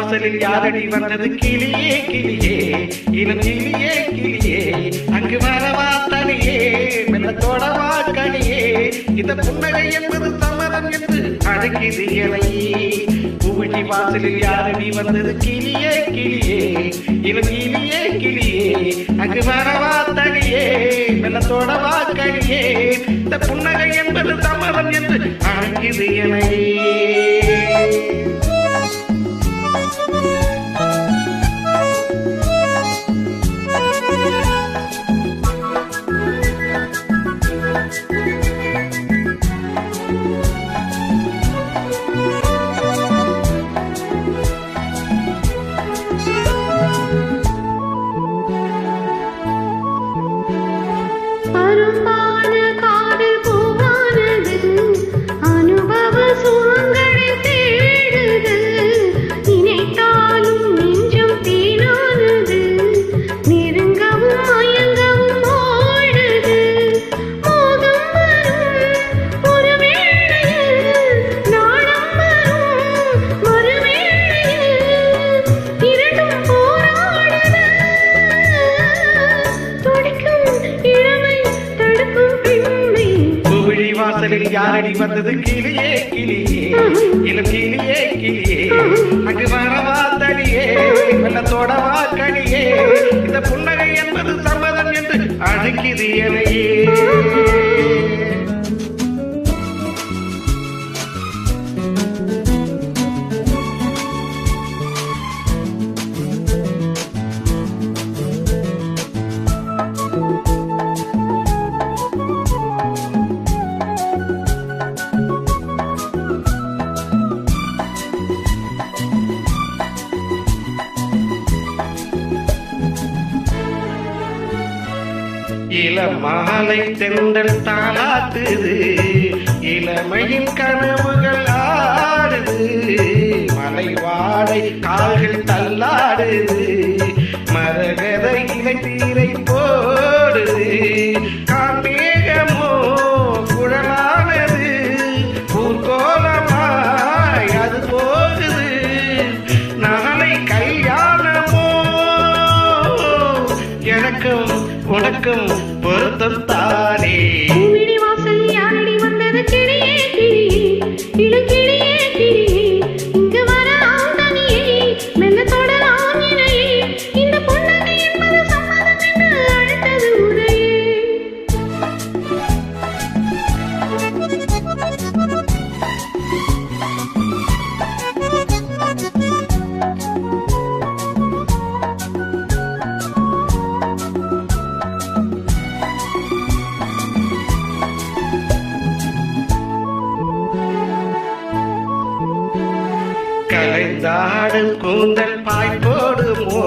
வாசலில் யாரடி வந்தது கிளியே கிளியே இளம் கிளியே கிளியே அங்கு வரவா தனியே மெல்லத்தோடவா கனியே இந்த புன்னகை என்பது சம்மதம் என்று அழைக்குது இலையே பூவிழி வாசலில் யாரடி வந்தது கிளியே கிளியே இளம் கிளியே கிளியே அங்கு வரவா தனியே மெல்லத்தோடவா கனியே இந்த புன்னகை என்பது சம்மதம் என்று அழைக்குது இலையே வாசலில் யாரடி வந்தது கிளியே கிளியே இளம் கிளியே கிளியே அங்கு வரவா தனியே வெள்ளத்தோடவா கனியே இந்த புன்னகை என்பது சம்மதம் என்று அழைக்குது இலையே இளமாலை தென்றல் தாளாத்துது இளமையின் கனவுகள் ஆடுது மலை வாடை கால்கள் தள்ளாடுது மரகத இலை தீரை போடுது காமேகமோ குழலானது பூர்கோலமாய் அது போகுது நாளை கல்யாணமோ எனக்கும் உனக்கும் பொருத்தம் தானே பூவிழி வாசல் யாரடி வந்தது கிளியே கிளியே இளம் கிளியே கிளியே இங்கு வரலாம் தனியே மெல்ல தொடலாம் இணையே இந்த புன்னகை என்பது சம்மதம் என்று அழைத்தது உரையே கலைந்தாடும் கூந்தல் பாய் போடுமோ